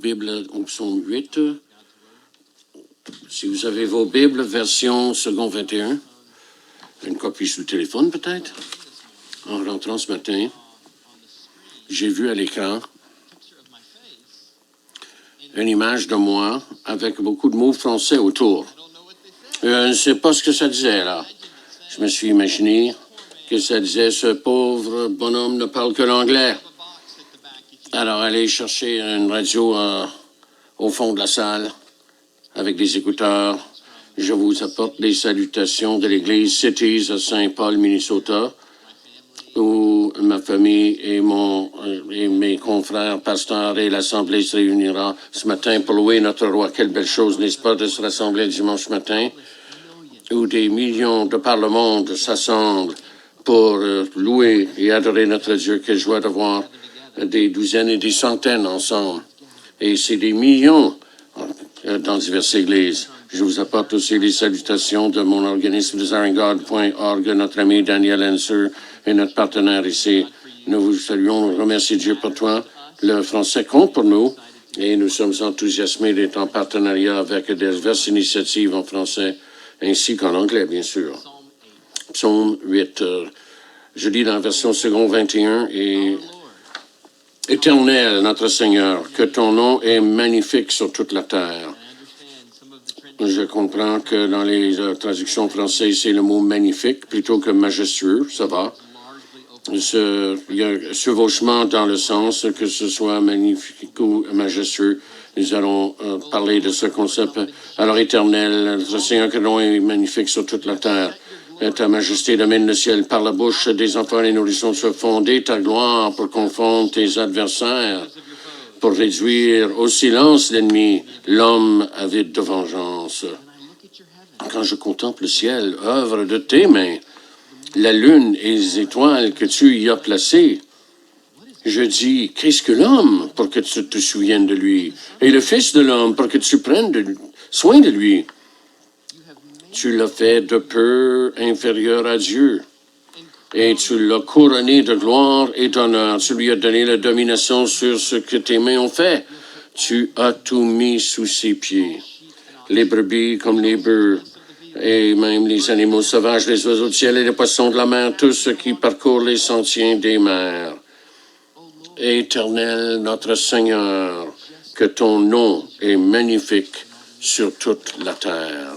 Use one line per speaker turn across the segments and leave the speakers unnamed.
Bibles au psaume 8. Si vous avez vos Bibles, version second 21, une copie sur le téléphone peut-être. En rentrant ce matin, j'ai vu à l'écran une image de moi avec beaucoup de mots français autour. Je ne sais pas ce que ça disait là. Je me suis imaginé que ça disait « Ce pauvre bonhomme ne parle que l'anglais ». Alors, allez chercher une radio au fond de la salle avec des écouteurs. Je vous apporte les salutations de l'église Cities à Saint Paul, Minnesota, où ma famille et mes confrères pasteurs et l'Assemblée se réunira ce matin pour louer notre roi. Quelle belle chose, n'est-ce pas, de se rassembler dimanche matin, où des millions de par le monde s'assemblent pour louer et adorer notre Dieu. Quelle joie de voir des douzaines et des centaines ensemble. Et c'est des millions dans diverses églises. Je vous apporte aussi les salutations de mon organisme desiringgod.org, notre ami Daniel Henser et notre partenaire ici. Nous vous saluons, nous remercions Dieu pour toi. Le français compte pour nous et nous sommes enthousiasmés d'être en partenariat avec diverses initiatives en français ainsi qu'en anglais, bien sûr. Psaume 8. Je lis dans la version second 21 et Éternel, notre Seigneur, que ton nom est magnifique sur toute la terre. Je comprends que dans les traductions françaises, c'est le mot magnifique plutôt que majestueux, ça va. Il y a un chevauchement dans le sens que ce soit magnifique ou majestueux. Nous allons parler de ce concept. Alors, Éternel, notre Seigneur, que ton nom est magnifique sur toute la terre. Ta majesté domine le ciel. Par la bouche des enfants et des nourrissons se fonder ta gloire pour confondre tes adversaires, pour réduire au silence l'ennemi, l'homme avide de vengeance. Quand je contemple le ciel, œuvre de tes mains, la lune et les étoiles que tu y as placées, je dis, qu'est-ce que l'homme pour que tu te souviennes de lui, et le Fils de l'homme pour que tu prennes soin de lui? Tu l'as fait de peu inférieur à Dieu, et tu l'as couronné de gloire et d'honneur. Tu lui as donné la domination sur ce que tes mains ont fait. Tu as tout mis sous ses pieds. Les brebis comme les bœufs, et même les animaux sauvages, les oiseaux du ciel et les poissons de la mer, tous ceux qui parcourent les sentiers des mers. Éternel, notre Seigneur, que ton nom est magnifique sur toute la terre.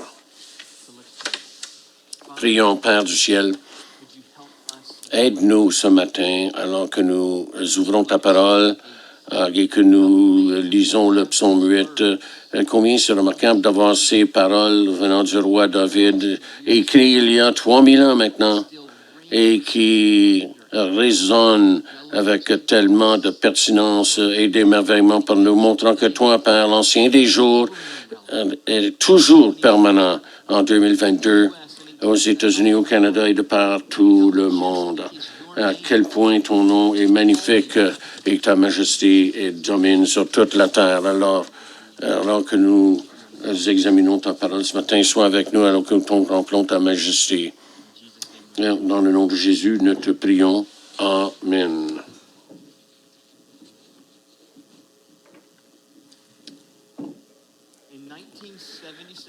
Prions, Père du ciel, aide-nous ce matin alors que nous ouvrons ta parole et que nous lisons le psaume 8. Combien c'est remarquable d'avoir ces paroles venant du roi David, écrites il y a 3000 ans maintenant, et qui résonnent avec tellement de pertinence et d'émerveillement pour nous, montrant que toi, Père, l'ancien des jours, est toujours permanent en 2022. Aux États-Unis, au Canada et de partout le monde. À quel point ton nom est magnifique et ta majesté domine sur toute la terre. Alors que nous examinons ta parole ce matin, sois avec nous alors que nous contemplons ta majesté. Dans le nom de Jésus, nous te prions. Amen.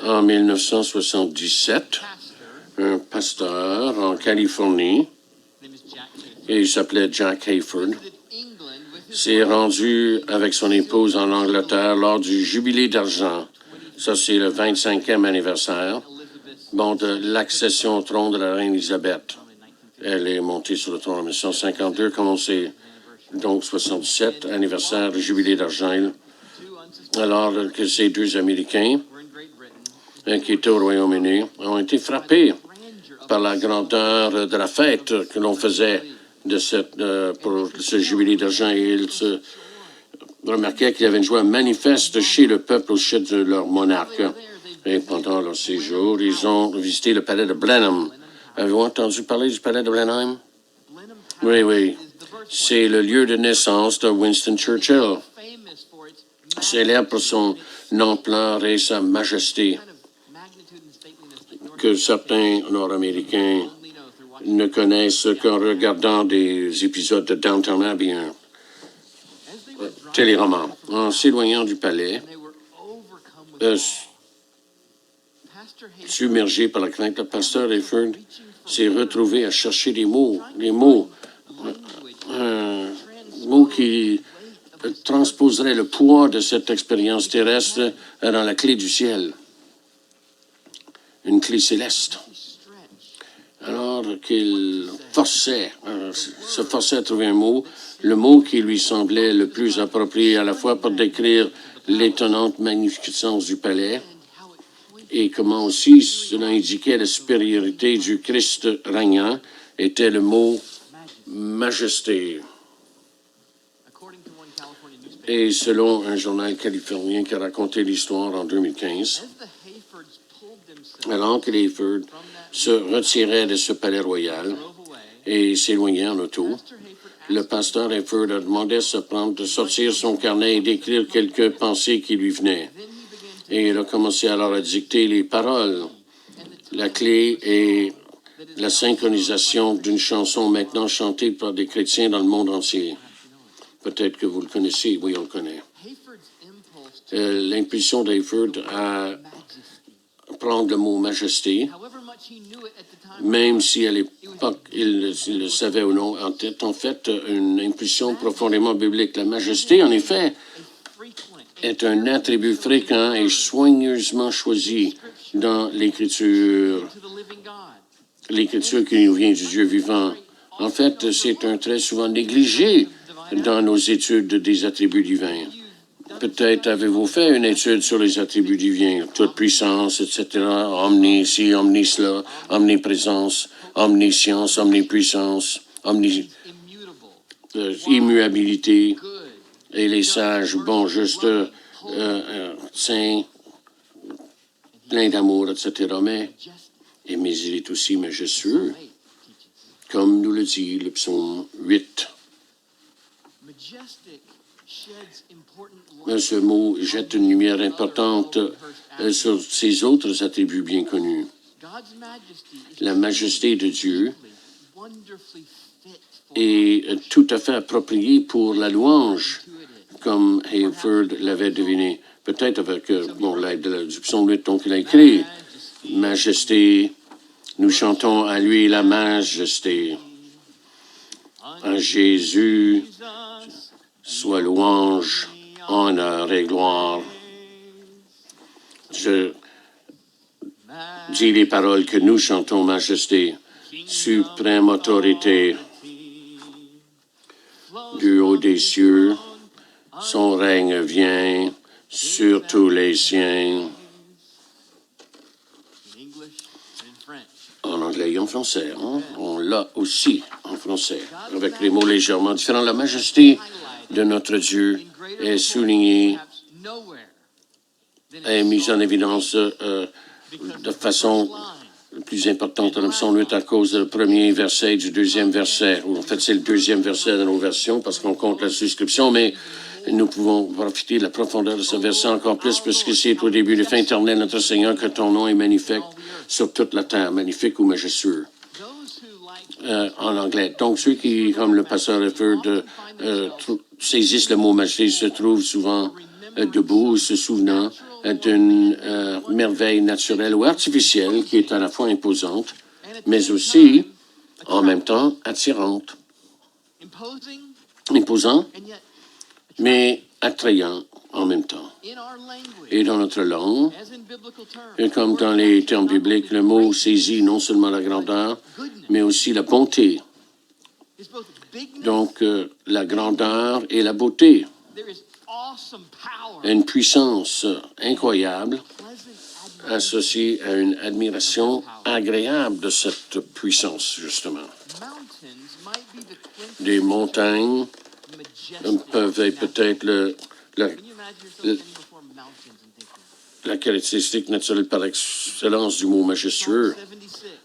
En 1977, un pasteur en Californie, et il s'appelait Jack Hayford, s'est rendu avec son épouse en Angleterre lors du jubilé d'argent. Ça, c'est le 25e anniversaire, de l'accession au trône de la reine Élisabeth. Elle est montée sur le trône en 1952, comme on sait, donc 77, anniversaire du jubilé d'argent. Alors que ces deux Américains, qui étaient au Royaume-Uni, ont été frappés par la grandeur de la fête que l'on faisait pour ce jubilé d'argent. Et ils se remarquaient qu'il y avait une joie manifeste chez le peuple au sujet de leur monarque. Et pendant leur séjour, ils ont visité le palais de Blenheim. Avez-vous entendu parler du palais de Blenheim? Oui. C'est le lieu de naissance de Winston Churchill, célèbre pour son ampleur et sa majesté, que certains Nord-Américains ne connaissent qu'en regardant des épisodes de Downton Abbey, un téléroman. en s'éloignant du palais, submergé par la crainte, le pasteur Hayford s'est retrouvé à chercher des mots qui transposeraient le poids de cette expérience terrestre dans la clé du ciel, une clé céleste. Alors qu'il se forçait à trouver un mot, le mot qui lui semblait le plus approprié à la fois pour décrire l'étonnante magnificence du palais et comment aussi cela indiquait la supériorité du Christ régnant, était le mot majesté. Et selon un journal californien qui a raconté l'histoire en 2015, alors que les Hayford se retiraient de ce palais royal et s'éloignaient en auto, le pasteur Hayford a demandé à se prendre de sortir son carnet et d'écrire quelques pensées qui lui venaient. Et il a commencé alors à dicter les paroles. La clé est la synchronisation d'une chanson maintenant chantée par des chrétiens dans le monde entier. Peut-être que vous le connaissez, oui, on le connaît. L'impulsion d'Hayford à prendre le mot majesté, même si à l'époque il le savait ou non, en fait une impulsion profondément biblique. La majesté, en effet, est un attribut fréquent et soigneusement choisi dans l'Écriture qui nous vient du Dieu vivant. En fait, c'est un trait souvent négligé dans nos études des attributs divins. Peut-être avez-vous fait une étude sur les attributs divins, toute puissance, etc., omni ici, omni cela, omniprésence, omniscience, omnipuissance, immuabilité, et les sages, bons, justes, saints, pleins d'amour, etc. Mais il est aussi majestueux, comme nous le dit le psaume 8. Ce mot jette une lumière importante sur ces autres attributs bien connus. La majesté de Dieu est tout à fait appropriée pour la louange, comme Hayford l'avait deviné. Peut-être avec l'aide du psaume 8, donc il a écrit « Majesté, nous chantons à lui la majesté. À Jésus, soit louange, honneur et gloire. » Je dis les paroles que nous chantons, majesté, suprême autorité, du haut des cieux, son règne vient sur tous les siens. En anglais et en français, hein? On l'a aussi en français, avec les mots légèrement différents. La majesté de notre Dieu est soulignée, est mise en évidence de façon plus importante dans le psaume 8 à cause du premier verset et du deuxième verset. En fait, c'est le deuxième verset dans nos versions parce qu'on compte la suscription, mais nous pouvons profiter de la profondeur de ce verset encore plus puisque c'est au début de fin éternel, notre Seigneur, que ton nom est magnifique sur toute la terre, magnifique ou majestueux. En anglais. Donc, ceux qui, comme le pasteur Hayford, saisissent le mot majesté se trouvent souvent debout, se souvenant d'une merveille naturelle ou artificielle qui est à la fois imposante, mais aussi, en même temps, attirante. Imposant, mais attrayant en même temps. Et dans notre langue, et comme dans les termes bibliques, le mot saisit non seulement la grandeur, mais aussi la bonté. Donc, la grandeur et la beauté. Une puissance incroyable associée à une admiration agréable de cette puissance, justement. Des montagnes peuvent être peut-être la caractéristique naturelle par excellence du mot majestueux.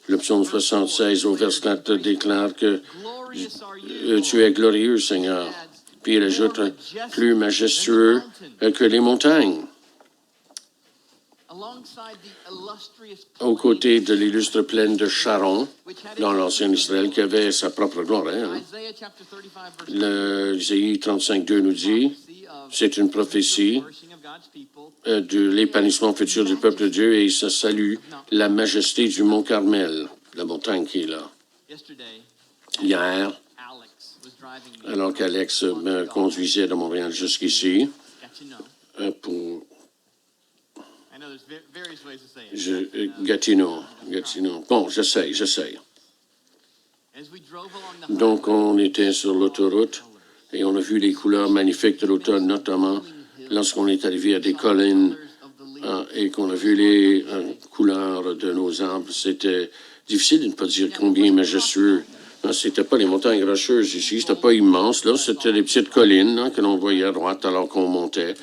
Le psaume 76 au verset 4 déclare que tu es glorieux, Seigneur. Puis il ajoute plus majestueux que les montagnes. Aux côtés de l'illustre plaine de Sharon, dans l'ancien Israël, qui avait sa propre gloire. Isaïe 35, 2 nous dit C'est une prophétie de l'épanouissement futur du peuple de Dieu et ça salue la majesté du mont Carmel, la montagne qui est là. Hier, alors qu'Alex me conduisait de Montréal jusqu'ici, Gatineau. Bon, j'essaye. Donc, on était sur l'autoroute et on a vu les couleurs magnifiques de l'automne, notamment lorsqu'on est arrivé à des collines et qu'on a vu les couleurs de nos arbres. C'était difficile de ne pas dire combien majestueux. C'était pas les montagnes rocheuses ici, c'était pas immense, là. C'était les petites collines que l'on voyait à droite alors qu'on montait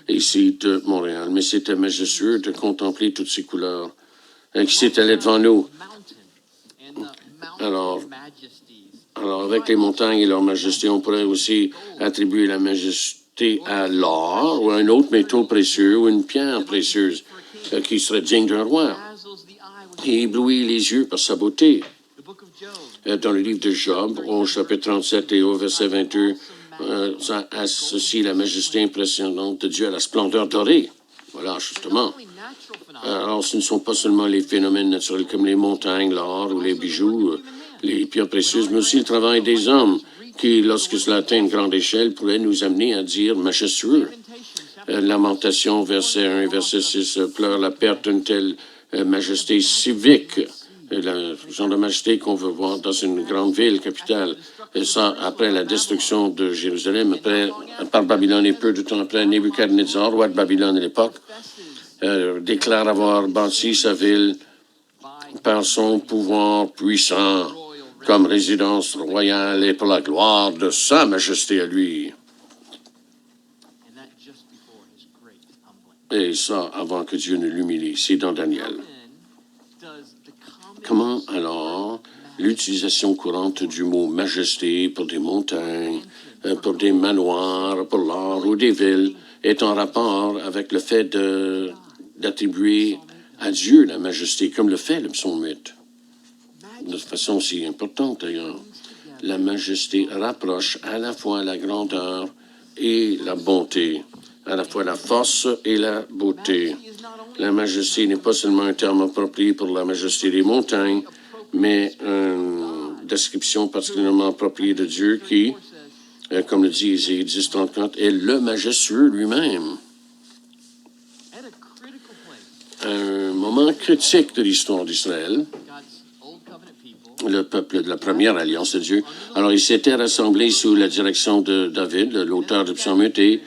ici de Montréal. Mais c'était majestueux de contempler toutes ces couleurs qui s'étalaient devant nous. Alors, avec les montagnes et leur majesté, on pourrait aussi attribuer la majesté à l'or ou à un autre métaux précieux ou une pierre précieuse qui serait digne d'un roi et éblouit les yeux par sa beauté. Dans le livre de Job, au chapitre 37 et au verset 22, ça associe la majesté impressionnante de Dieu à la splendeur dorée. Voilà, justement. Alors, ce ne sont pas seulement les phénomènes naturels comme les montagnes, l'or ou les bijoux, les pierres précieuses, mais aussi le travail des hommes qui, lorsque cela atteint une grande échelle, pourrait nous amener à dire majestueux. Lamentation, verset 1 et verset 6, pleure la perte d'une telle majesté civique, le genre de majesté qu'on veut voir dans une grande ville capitale. Et ça, après la destruction de Jérusalem, par Babylone et peu de temps après, Nebuchadnezzar, roi de Babylone à l'époque, déclare avoir bâti sa ville par son pouvoir puissant comme résidence royale et pour la gloire de sa majesté à lui. Et ça, avant que Dieu ne l'humilie, c'est dans Daniel. Comment alors l'utilisation courante du mot majesté pour des montagnes, pour des manoirs, pour l'or ou des villes est en rapport avec le fait d'attribuer à Dieu la majesté, comme le fait le psaume 8. De façon si importante d'ailleurs. La majesté rapproche à la fois la grandeur et la bonté, à la fois la force et la beauté. La majesté n'est pas seulement un terme approprié pour la majesté des montagnes, mais une description particulièrement appropriée de Dieu qui, comme le dit Ésaïe 10:34, est le majestueux lui-même. À un moment critique de l'histoire d'Israël, le peuple de la première alliance de Dieu. Alors, ils s'étaient rassemblés sous la direction de David, l'auteur du psaume 8, et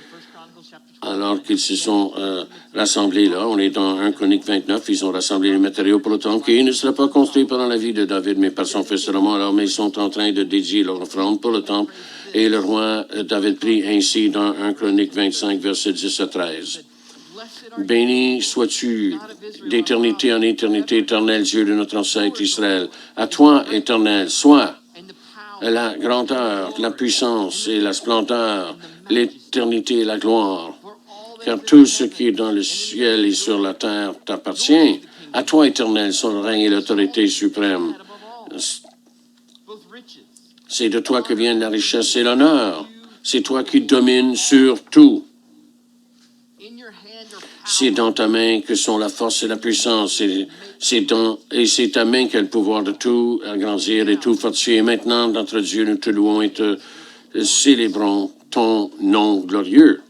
alors qu'ils se sont rassemblés là, on est dans 1 Chronique 29, ils ont rassemblé les matériaux pour le temple qui ne sera pas construit pendant la vie de David, mais par son fils Salomon. Alors, mais ils sont en train de dédier leur offrande pour le temple, et le roi David prie ainsi dans 1 Chronique 25, versets 10 à 13. Béni sois-tu d'éternité en éternité, éternel Dieu de notre ancêtre Israël. À toi, éternel, soit la grandeur, la puissance et la splendeur, l'éternité et la gloire. Car tout ce qui est dans le ciel et sur la terre t'appartient. À toi, éternel, sont le règne et l'autorité suprême. C'est de toi que viennent la richesse et l'honneur. C'est toi qui domines sur tout. C'est dans ta main que sont la force et la puissance. C'est ta main qui a le pouvoir de tout agrandir et tout fortifier. Maintenant, notre Dieu, nous te louons et te célébrons ton nom glorieux.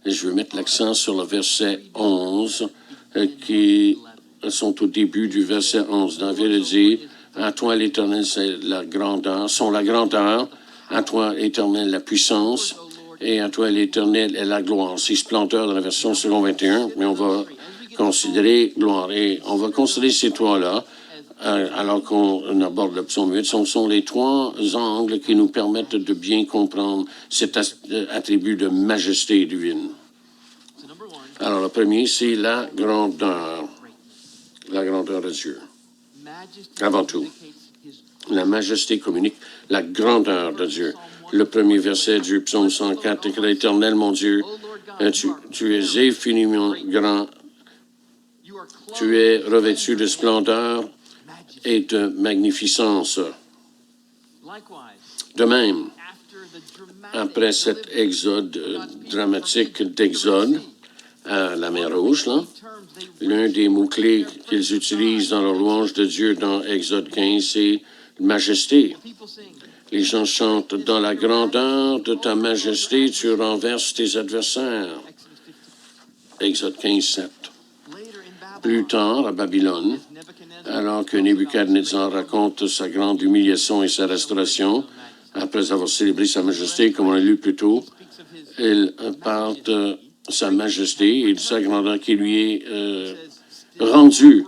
Et je veux mettre l'accent sur le verset 11, qui sont au début du verset 11. David dit, à toi, l'Éternel, c'est la grandeur, à toi, l'Éternel, la puissance, et à toi, l'Éternel, est la gloire. C'est splendeur dans la version second 21, mais on va considérer gloire. Et on va considérer ces trois-là, alors qu'on aborde le psaume 8. Ce sont les trois angles qui nous permettent de bien comprendre cet attribut de majesté divine. Alors, le premier, c'est la grandeur de Dieu. Avant tout, la majesté communique la grandeur de Dieu. Le premier verset du psaume 104 est que l'Éternel, mon Dieu, tu es infiniment grand, tu es revêtu de splendeur et de magnificence. De même, après cet exode dramatique d'Exode à la mer Rouge, là, l'un des mots-clés qu'ils utilisent dans leur louange de Dieu dans Exode 15, c'est majesté. Les gens chantent « Dans la grandeur de ta majesté, tu renverses tes adversaires ». Exode 15, 7. Plus tard, à Babylone, alors que Nebuchadnezzar raconte sa grande humiliation et sa restauration, après avoir célébré sa majesté, comme on l'a lu plus tôt, il parle de sa majesté et de sa grandeur qui lui est rendue.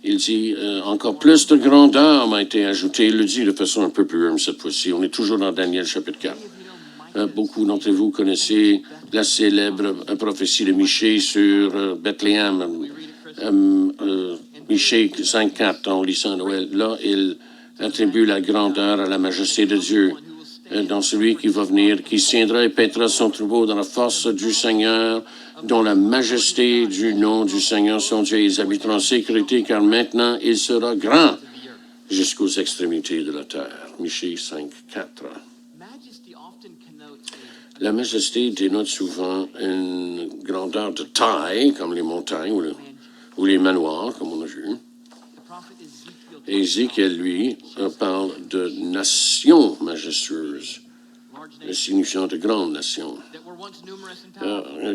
Il dit encore plus de grandeur m'a été ajoutée. Il le dit de façon un peu plus humble cette fois-ci. On est toujours dans Daniel chapitre 4. Beaucoup d'entre vous connaissez la célèbre prophétie de Michée sur Bethléem. Michée 5.4, on lit ça à Noël. Là, il attribue la grandeur à la majesté de Dieu. Dans celui qui va venir, qui tiendra et pètera son troupeau dans la force du Seigneur, dont la majesté du nom du Seigneur son Dieu. Ils habiteront en sécurité, car maintenant il sera grand jusqu'aux extrémités de la terre. Michée 5.4. La majesté dénote souvent une grandeur de taille, comme les montagnes ou les manoirs, comme on a vu. Ézéchiel, lui, parle de nations majestueuses, signifiant de grandes nations,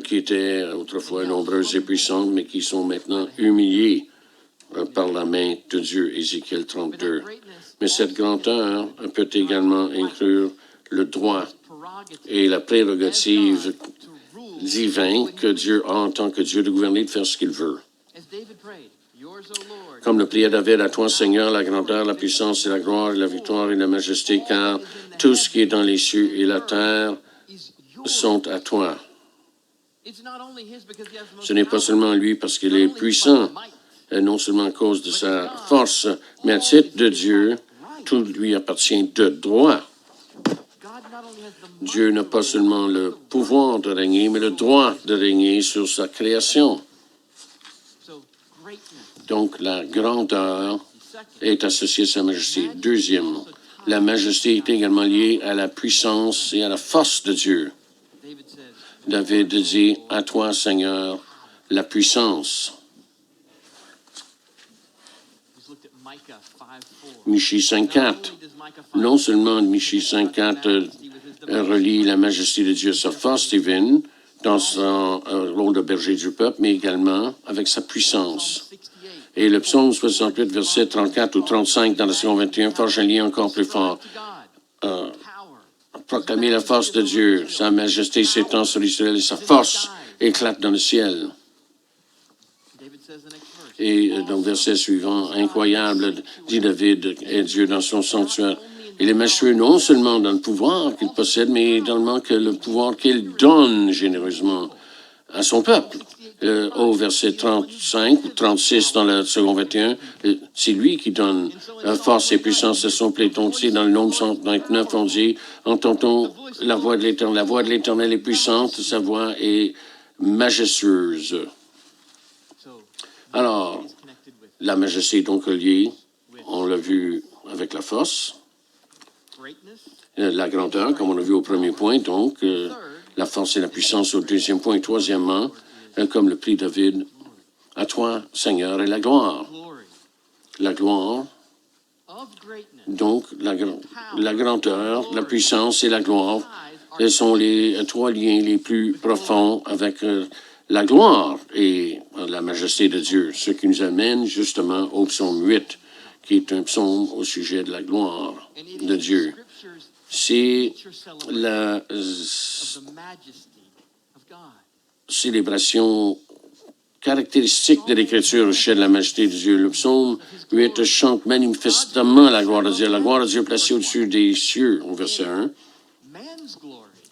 qui étaient autrefois nombreuses et puissantes, mais qui sont maintenant humiliées par la main de Dieu, Ézéchiel 32. Mais cette grandeur peut également inclure le droit et la prérogative divine que Dieu a en tant que Dieu de gouverner, de faire ce qu'il veut. Comme le priait David, à toi, Seigneur, la grandeur, la puissance et la gloire et la victoire et la majesté, car tout ce qui est dans les cieux et la terre sont à toi. Ce n'est pas seulement lui parce qu'il est puissant, non seulement à cause de sa force, mais à titre de Dieu, tout lui appartient de droit. Dieu n'a pas seulement le pouvoir de régner, mais le droit de régner sur sa création. Donc, la grandeur est associée à sa majesté. Deuxième, la majesté est également liée à la puissance et à la force de Dieu. David dit, à toi, Seigneur, la puissance. Michée 5.4. Non seulement Michée 5.4 relie la majesté de Dieu à sa force divine dans son rôle de berger du peuple, mais également avec sa puissance. Et le psaume 68, verset 34 ou 35 dans le second 21 forge un lien encore plus fort. Proclamer la force de Dieu, sa majesté s'étend sur Israël et sa force éclate dans le ciel. Et donc, verset suivant, incroyable, dit David, est Dieu dans son sanctuaire. Il est majestueux non seulement dans le pouvoir qu'il possède, mais également que le pouvoir qu'il donne généreusement à son peuple. Au verset 35 ou 36 dans le second 21, c'est lui qui donne force et puissance à son pléton. Dans le nombre 129, on dit, entend-on la voix de l'Éternel. La voix de l'Éternel est puissante, sa voix est majestueuse. Alors, la majesté est donc liée, on l'a vu avec la force, la grandeur, comme on l'a vu au premier point, donc la force et la puissance au deuxième point. Troisièmement, comme le prie David, à toi, Seigneur, et la gloire. La gloire, donc la grandeur, la puissance et la gloire, ce sont les trois liens les plus profonds avec la gloire et la majesté de Dieu, ce qui nous amène justement au psaume 8, qui est un psaume au sujet de la gloire de Dieu. C'est la célébration caractéristique de l'Écriture au sujet de la majesté de Dieu. Le psaume 8 chante manifestement la gloire de Dieu. La gloire de Dieu placée au-dessus des cieux, au verset 1.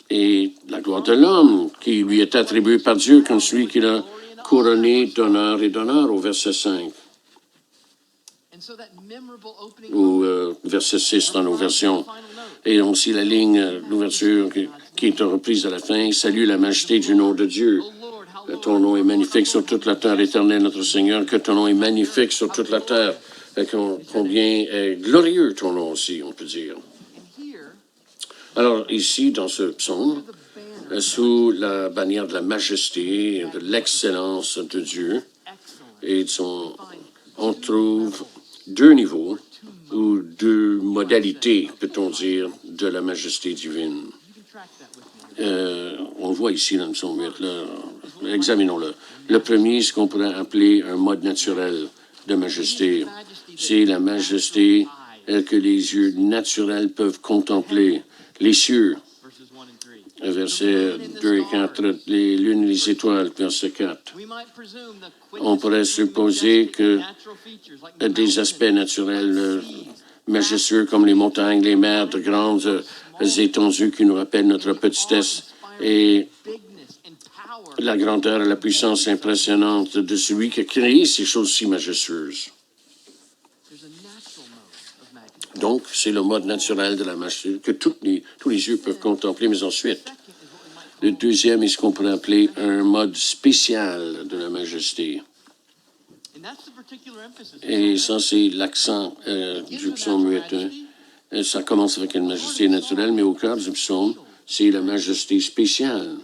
Et la gloire de l'homme qui lui est attribuée par Dieu comme celui qui l'a couronné d'honneur et d'honneur, au verset 5. Ou verset 6 dans nos versions. Et aussi la ligne d'ouverture qui est reprise à la fin. Salue la majesté du nom de Dieu. Que ton nom est magnifique sur toute la terre, Éternel, notre Seigneur. Que ton nom est magnifique sur toute la terre. Combien est glorieux ton nom aussi, on peut dire. Alors, ici, dans ce psaume, sous la bannière de la majesté, de l'excellence de Dieu, et on trouve deux niveaux ou deux modalités, peut-on dire, de la majesté divine. On voit ici dans le psaume 8, là, examinons-le. Le premier, ce qu'on pourrait appeler un mode naturel de majesté, c'est la majesté que les yeux naturels peuvent contempler. Les cieux, versets 2 et 4, les lunes et les étoiles, verset 4. On pourrait supposer que des aspects naturels majestueux comme les montagnes, les mers, de grandes étendues qui nous rappellent notre petitesse et la grandeur et la puissance impressionnante de celui qui a créé ces choses si majestueuses. Donc, c'est le mode naturel de la majesté que tous les yeux peuvent contempler, mais ensuite, le deuxième est ce qu'on pourrait appeler un mode spécial de la majesté. Et ça, c'est l'accent du psaume 8. Ça commence avec une majesté naturelle, mais au cœur du psaume, c'est la majesté spéciale.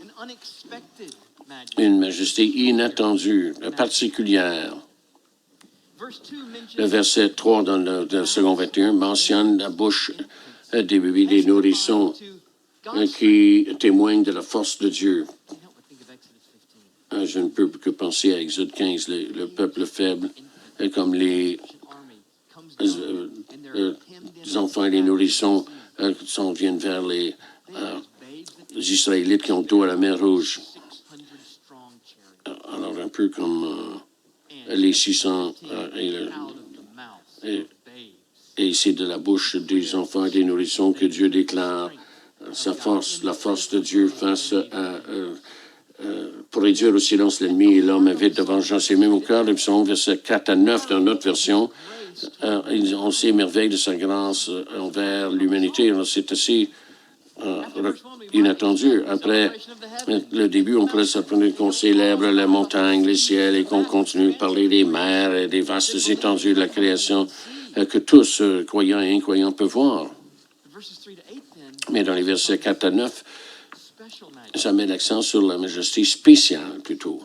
Une majesté inattendue, particulière. Le verset 3 dans le second 21 mentionne la bouche des bébés, des nourrissons qui témoignent de la force de Dieu. Je ne peux que penser à Exode 15, le peuple faible, comme les enfants et les nourrissons s'en viennent vers les Israélites qui ont dos à la mer Rouge. Alors, un peu comme les 600 et c'est de la bouche des enfants et des nourrissons que Dieu déclare sa force, la force de Dieu face à pour réduire au silence l'ennemi et l'homme avide de vengeance. Et même au cœur du psaume, versets 4 à 9 dans notre version, on s'émerveille de sa grâce envers l'humanité. C'est assez inattendu. Après le début, on pourrait s'apprendre qu'on célèbre la montagne, les ciels, et qu'on continue de parler des mers et des vastes étendues de la création que tous, croyants et incroyants, peuvent voir. Mais dans les versets 4 à 9, ça met l'accent sur la majesté spéciale, plutôt.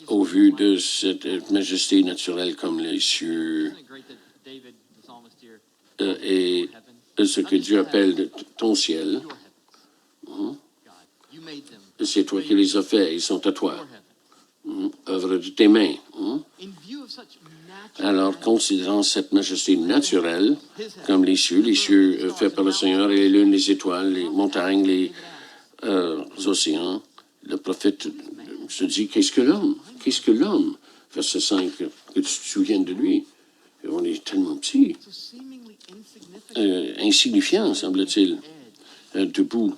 Au vu de cette majesté naturelle comme les cieux et ce que Dieu appelle ton ciel, c'est toi qui les as faits, ils sont à toi, œuvre de tes mains. Alors, considérant cette majesté naturelle, comme les cieux faits par le Seigneur, et les lunes, les étoiles, les montagnes, les océans, le prophète se dit, qu'est-ce que l'homme? Qu'est-ce que l'homme? Verset 5, que tu te souviennes de lui. Et on est tellement petit, insignifiant, semble-t-il, debout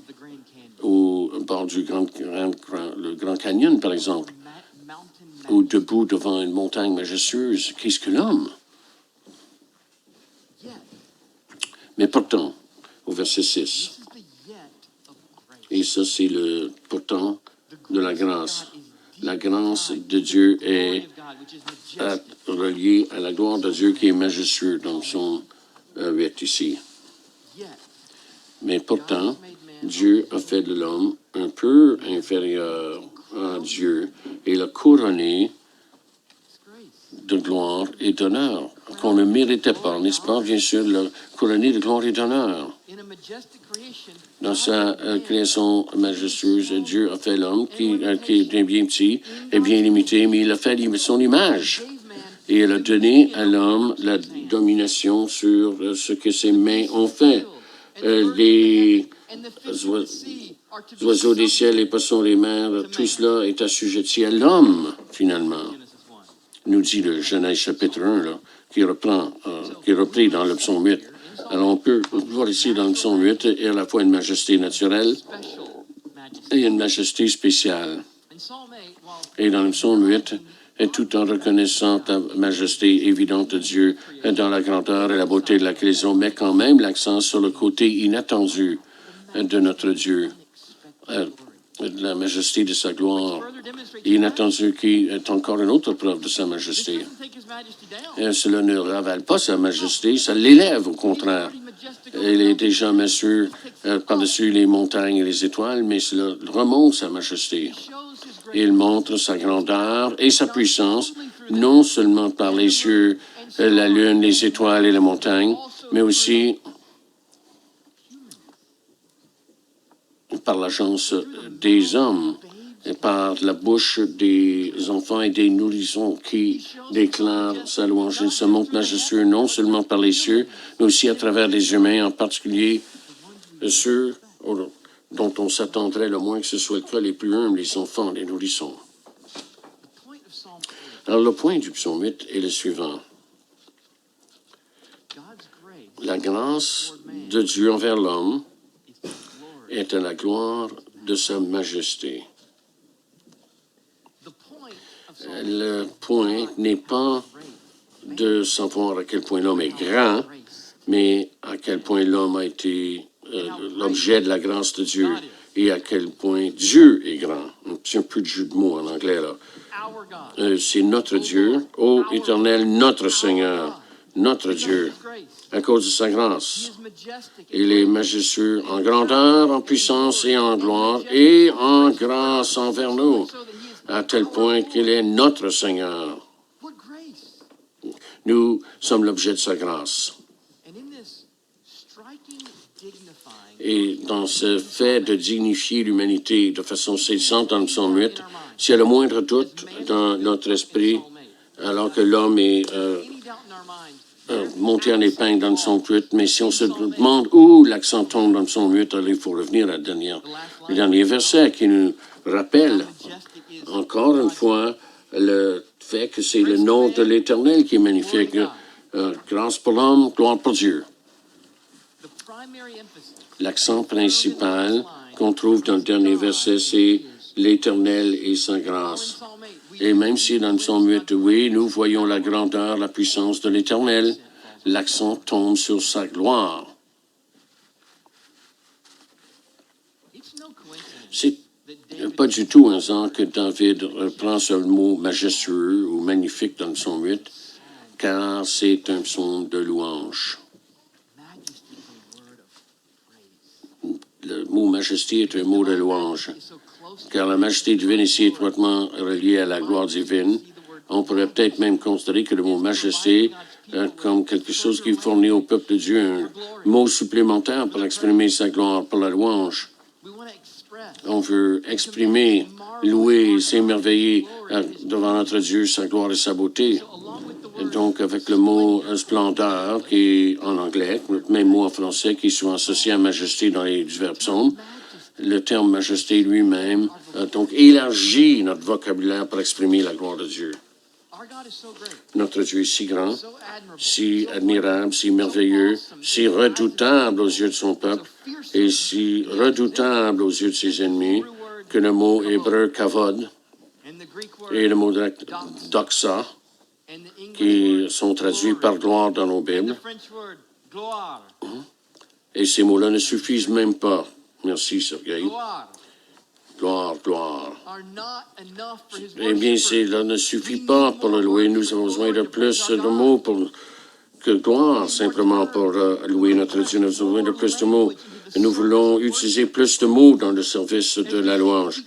au bord du le Grand Canyon, par exemple, ou debout devant une montagne majestueuse. Qu'est-ce que l'homme? Mais pourtant, au verset 6, et ça c'est le pourtant de la grâce. La grâce de Dieu est reliée à la gloire de Dieu qui est majestueux dans son 8 ici. Mais pourtant, Dieu a fait de l'homme un peu inférieur à Dieu et l'a couronné de gloire et d'honneur, qu'on ne méritait pas, n'est-ce pas? Bien sûr, le couronné de gloire et d'honneur. Dans sa création majestueuse, Dieu a fait l'homme qui est bien petit et bien limité, mais il a fait son image. Et il a donné à l'homme la domination sur ce que ses mains ont fait. Les oiseaux des ciels, les poissons des mers, tout cela est assujetti à l'homme, finalement. Nous dit le Genèse chapitre 1, là, qui est repris dans le psaume 8. Alors, on peut voir ici dans le psaume 8, il y a à la fois une majesté naturelle et une majesté spéciale. Et dans le psaume 8, tout en reconnaissant la majesté évidente de Dieu dans la grandeur et la beauté de la création, met quand même l'accent sur le côté inattendu de notre Dieu. de la majesté de sa gloire. Inattendu qui est encore une autre preuve de sa majesté. Et cela ne ravale pas sa majesté, ça l'élève au contraire. Il est déjà majestueux par-dessus les montagnes et les étoiles, mais cela remonte sa majesté. Il montre sa grandeur et sa puissance, non seulement par les cieux, la lune, les étoiles et les montagnes, mais aussi par l'agence des hommes et par la bouche des enfants et des nourrissons qui déclarent sa louange. Il se montre majestueux non seulement par les cieux, mais aussi à travers les humains, en particulier ceux dont on s'attendrait le moins que ce soit le cas, les plus humbles, les enfants, les nourrissons. Alors, le point du psaume 8 est le suivant. La grâce de Dieu envers l'homme est à la gloire de sa majesté. Le point n'est pas de savoir à quel point l'homme est grand, mais à quel point l'homme a été l'objet de la grâce de Dieu et à quel point Dieu est grand. C'est un peu de jeu de mots en anglais, là. C'est notre Dieu, ô Éternel, notre Seigneur, notre Dieu, à cause de sa grâce. Il est majestueux en grandeur, en puissance et en gloire, et en grâce envers nous, à tel point qu'il est notre Seigneur. Nous sommes l'objet de sa grâce. Et dans ce fait de dignifier l'humanité de façon saisissante dans le psaume 8, s'il y a le moindre doute dans notre esprit, alors que l'homme est monté en épingle dans le psaume 8, mais si on se demande où l'accent tombe dans le psaume 8, alors il faut revenir à le dernier verset qui nous rappelle encore une fois le fait que c'est le nom de l'Éternel qui est magnifique. Grâce pour l'homme, gloire pour Dieu. L'accent principal qu'on trouve dans le dernier verset, c'est l'Éternel et sa grâce. Et même si dans le psaume 8, oui, nous voyons la grandeur, la puissance de l'Éternel, l'accent tombe sur sa gloire. C'est pas du tout un hasard que David reprend ce mot majestueux ou magnifique dans le psaume 8, car c'est un psaume de louange. Le mot majesté est un mot de louange, car la majesté divine est si étroitement reliée à la gloire divine. On pourrait peut-être même considérer que le mot majesté comme quelque chose qui fournit au peuple de Dieu un mot supplémentaire pour exprimer sa gloire, pour la louange. On veut exprimer, louer, s'émerveiller devant notre Dieu, sa gloire et sa beauté. Et donc, avec le mot splendeur, qui est en anglais, le même mot en français qui est souvent associé à majesté dans les divers psaumes, le terme majesté lui-même a donc élargi notre vocabulaire pour exprimer la gloire de Dieu. Notre Dieu est si grand, si admirable, si merveilleux, si redoutable aux yeux de son peuple et si redoutable aux yeux de ses ennemis que le mot hébreu kavod et le mot grec doxa, qui sont traduits par gloire dans nos Bibles. Et ces mots-là ne suffisent même pas. Merci, Sergei. Gloire, gloire. Eh bien, cela ne suffit pas pour le louer. Nous avons besoin de plus de mots que gloire, simplement pour louer notre Dieu. Nous avons besoin de plus de mots. Et nous voulons utiliser plus de mots dans le service de la louange.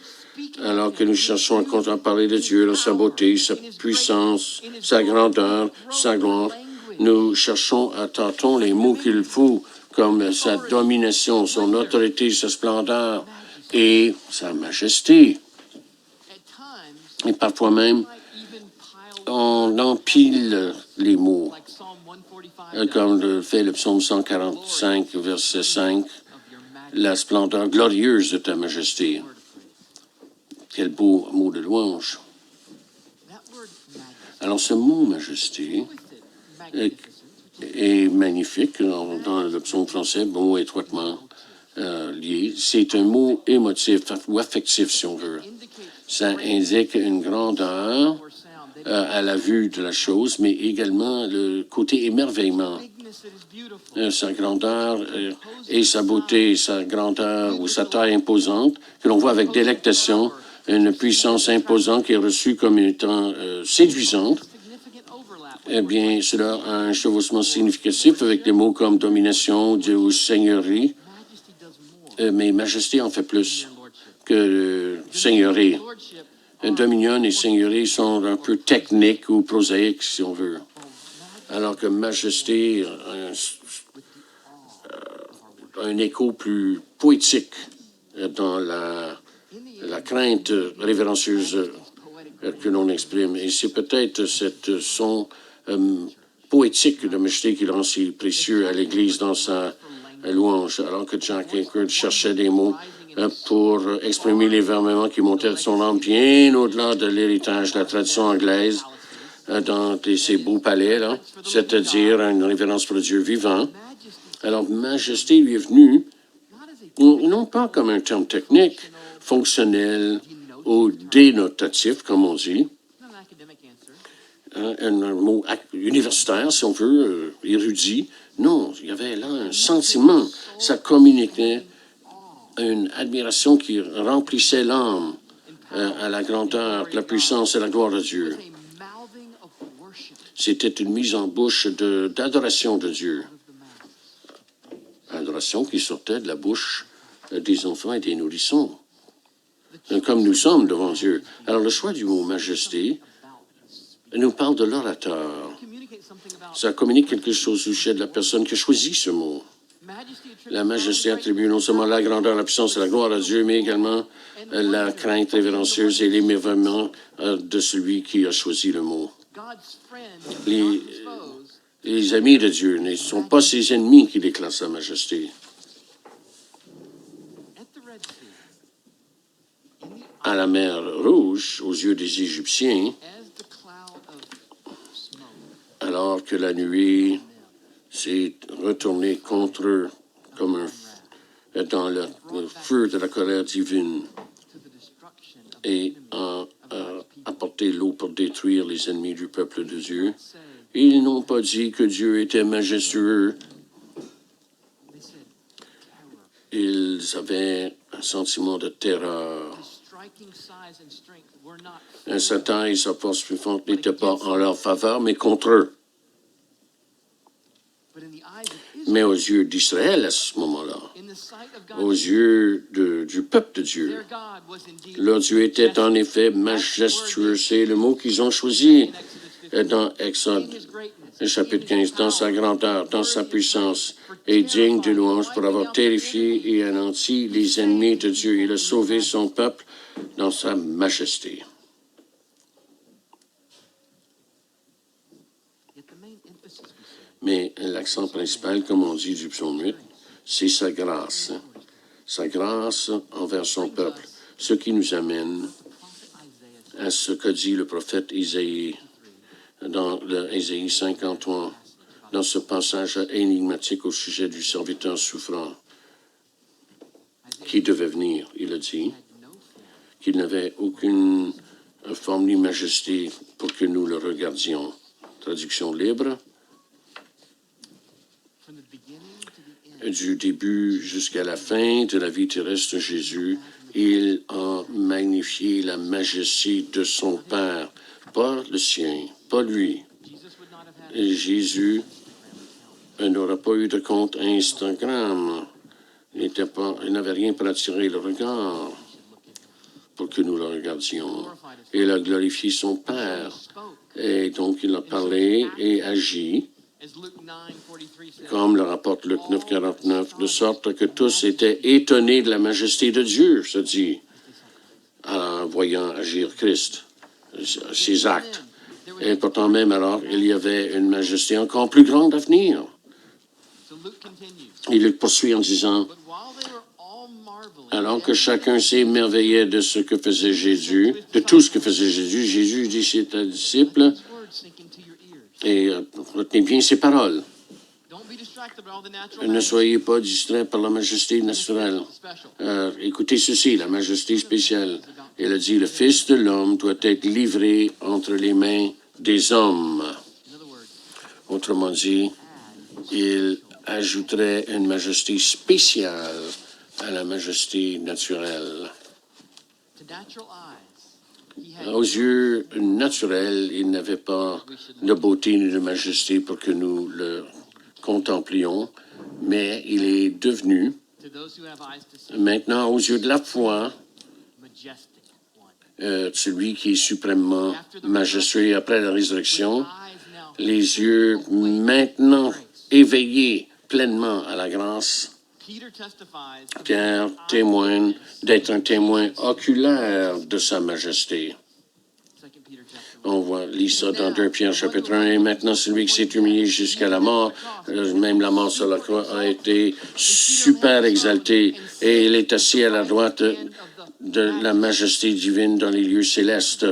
Alors que nous cherchons à parler de Dieu, de sa beauté, sa puissance, sa grandeur, sa gloire, nous cherchons à tâtons les mots qu'il faut, comme sa domination, son autorité, sa splendeur et sa majesté. Et parfois même, on empile les mots, comme le fait le psaume 145, verset 5, la splendeur glorieuse de ta majesté. Quel beau mot de louange. Alors, ce mot majesté est magnifique dans le psaume français, bon mot étroitement lié. C'est un mot émotif ou affectif, si on veut. Ça indique une grandeur à la vue de la chose, mais également le côté émerveillement sa grandeur et sa beauté, sa grandeur ou sa taille imposante, que l'on voit avec délectation, une puissance imposante qui est reçue comme étant séduisante, eh bien, cela a un chevauchement significatif avec des mots comme domination ou seigneurie, mais majesté en fait plus que seigneurie. Dominion et seigneurie sont un peu techniques ou prosaïques, si on veut. Alors que majesté a un écho plus poétique dans la crainte révérencieuse que l'on exprime. Et c'est peut-être cette son poétique de majesté qui le rend si précieux à l'Église dans sa louange, alors que Jack Hinkert cherchait des mots pour exprimer l'émerveillement qui montait de son âme bien au-delà de l'héritage de la tradition anglaise dans ces beaux palais, là, c'est-à-dire une révérence pour le Dieu vivant. Alors, majesté lui est venue, non pas comme un terme technique, fonctionnel ou dénotatif, comme on dit, un mot universitaire, si on veut, érudit. Non, il y avait là un sentiment. Ça communiquait une admiration qui remplissait l'âme à la grandeur, la puissance et la gloire de Dieu. C'était une mise en bouche d'adoration de Dieu. Adoration qui sortait de la bouche des enfants et des nourrissons, comme nous sommes devant Dieu. Alors, le choix du mot majesté nous parle de l'orateur. Ça communique quelque chose au sujet de la personne qui a choisi ce mot. La majesté attribue non seulement la grandeur, la puissance et la gloire à Dieu, mais également la crainte révérencieuse et l'émerveillement de celui qui a choisi le mot. Les amis de Dieu ne sont pas ses ennemis qui déclarent sa majesté. À la mer Rouge, aux yeux des Égyptiens, alors que la nuée s'est retournée contre eux comme dans le feu de la colère divine et a apporté l'eau pour détruire les ennemis du peuple de Dieu. Ils n'ont pas dit que Dieu était majestueux. Ils avaient un sentiment de terreur. Sa taille et sa force plus forte n'étaient pas en leur faveur, mais contre eux. Mais aux yeux d'Israël, à ce moment-là, aux yeux du peuple de Dieu, leur Dieu était en effet majestueux. C'est le mot qu'ils ont choisi dans Exode, chapitre 15, dans sa grandeur, dans sa puissance, et digne de louange pour avoir terrifié et anéanti les ennemis de Dieu. Il a sauvé son peuple dans sa majesté. Mais l'accent principal, comme on dit du psaume 8, c'est sa grâce. Sa grâce envers son peuple. Ce qui nous amène à ce que dit le prophète Isaïe dans Isaïe 53, dans ce passage énigmatique au sujet du serviteur souffrant qui devait venir. Il a dit qu'il n'avait aucune forme ni majesté pour que nous le regardions. Traduction libre. Du début jusqu'à la fin de la vie terrestre de Jésus, il a magnifié la majesté de son Père, pas le sien, pas lui. Et Jésus n'aura pas eu de compte Instagram. Il n'avait rien pour attirer le regard pour que nous le regardions. Il a glorifié son Père. Et donc, il a parlé et agi, comme le rapporte Luc 9, 49, de sorte que tous étaient étonnés de la majesté de Dieu, se dit, en voyant agir Christ, ses actes. Et pourtant même alors, il y avait une majesté encore plus grande à venir. Il poursuit en disant, alors que chacun s'émerveillait de ce que faisait Jésus, de tout ce que faisait Jésus, Jésus dit à ses disciples, et retenez bien ces paroles. Ne soyez pas distraits par la majesté naturelle. Écoutez ceci, la majesté spéciale. Il a dit, le Fils de l'homme doit être livré entre les mains des hommes. Autrement dit, il ajouterait une majesté spéciale à la majesté naturelle. Aux yeux naturels, il n'avait pas de beauté ni de majesté pour que nous le contemplions, mais il est devenu, maintenant, aux yeux de la foi, celui qui est suprêmement majestueux. Après la résurrection, les yeux maintenant éveillés pleinement à la grâce, Pierre témoigne d'être un témoin oculaire de sa majesté. On lit ça dans 2 Pierre chapitre 1. Et maintenant, celui qui s'est humilié jusqu'à la mort, même la mort sur la croix, a été super exalté et il est assis à la droite de la majesté divine dans les lieux célestes.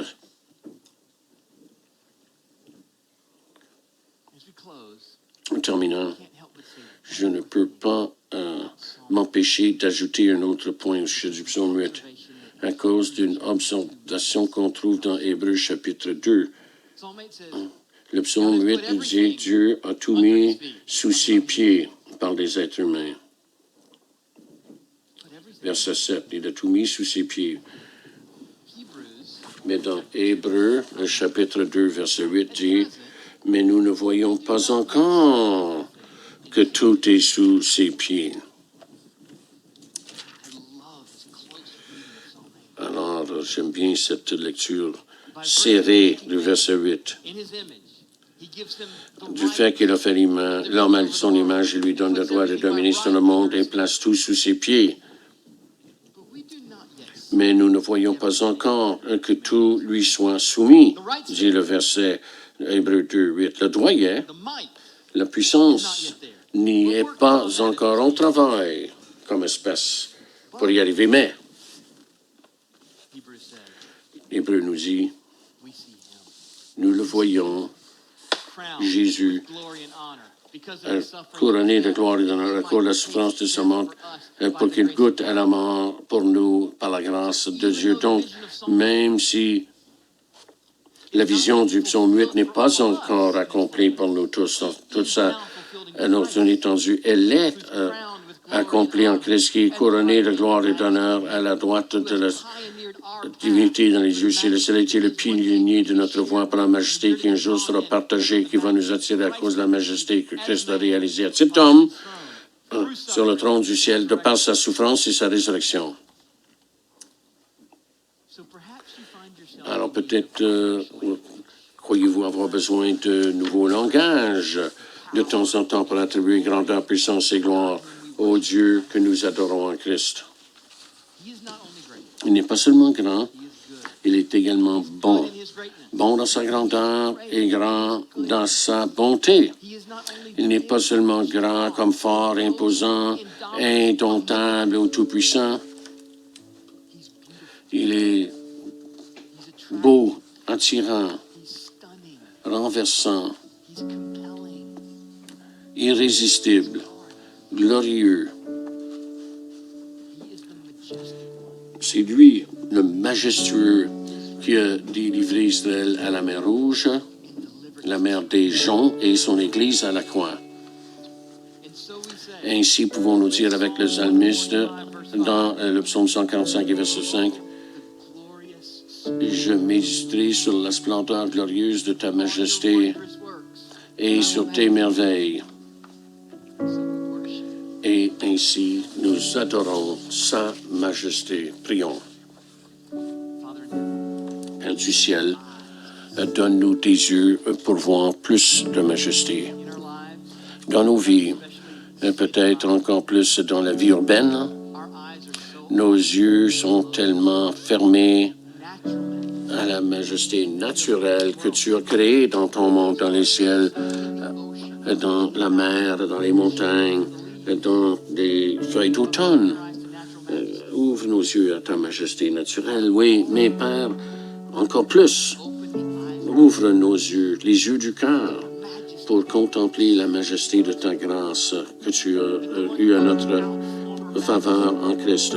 En terminant, je ne peux pas m'empêcher d'ajouter un autre point au sujet du psaume 8 à cause d'une observation qu'on trouve dans Hébreux chapitre 2. Le psaume 8 nous dit « Dieu a tout mis sous ses pieds par les êtres humains ». Verset 7, il a tout mis sous ses pieds. Mais dans Hébreux, le chapitre 2, verset 8 dit « Mais nous ne voyons pas encore que tout est sous ses pieds ». Alors, j'aime bien cette lecture serrée du verset 8. Du fait qu'il a fait l'homme à son image, il lui donne le droit de dominer sur le monde et place tout sous ses pieds. Mais nous ne voyons pas encore que tout lui soit soumis, dit le verset Hébreux 2, 8. Le droit y est, la puissance n'y est pas encore en travail comme espèce pour y arriver, mais Hébreux nous dit, nous le voyons, Jésus, couronné de gloire et d'honneur à cause de la souffrance de sa mort, pour qu'il goûte à la mort pour nous par la grâce de Dieu. Donc, même si la vision du psaume 8 n'est pas encore accomplie pour nous tous, tout ça, à notre étendue, elle est accomplie en Christ qui est couronné de gloire et d'honneur à la droite de la divinité dans les yeux célestes. Elle a été le pionnier de notre voie par la majesté qui un jour sera partagée, qui va nous attirer à cause de la majesté que Christ a réalisée à cet homme sur le trône du ciel de par sa souffrance et sa résurrection. Alors peut-être croyez-vous avoir besoin de nouveaux langages de temps en temps pour attribuer grandeur, puissance et gloire au Dieu que nous adorons en Christ. Il n'est pas seulement grand, il est également bon. Bon dans sa grandeur et grand dans sa bonté. Il n'est pas seulement grand comme fort, imposant, indomptable ou tout-puissant. Il est beau, attirant, renversant, irrésistible, glorieux. C'est lui, le majestueux, qui a délivré Israël à la mer Rouge, la mer des joncs et son Église à la croix. Ainsi pouvons-nous dire avec le psalmiste dans le psaume 145 et verset 5, « Je méditerai sur la splendeur glorieuse de ta majesté et sur tes merveilles. » Et ainsi, nous adorons sa majesté. Prions. Père du ciel, donne-nous tes yeux pour voir plus de majesté. Dans nos vies, peut-être encore plus dans la vie urbaine, nos yeux sont tellement fermés à la majesté naturelle que tu as créée dans ton monde, dans les ciels, dans la mer, dans les montagnes, dans des feuilles d'automne. Ouvre nos yeux à ta majesté naturelle, oui, mais Père, encore plus, ouvre nos yeux, les yeux du cœur, pour contempler la majesté de ta grâce que tu as eue à notre faveur en Christ.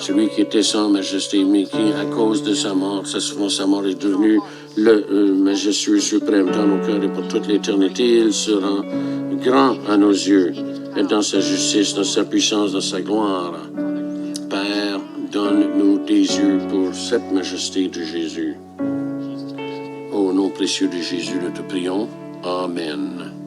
Celui qui était sans majesté, mais qui, à cause de sa mort, sa souffrance, sa mort, est devenu le majestueux suprême dans nos cœurs et pour toute l'éternité. Il sera grand à nos yeux, et dans sa justice, dans sa puissance, dans sa gloire. Père, donne-nous tes yeux pour cette majesté de Jésus. Au nom précieux de Jésus, nous te prions. Amen.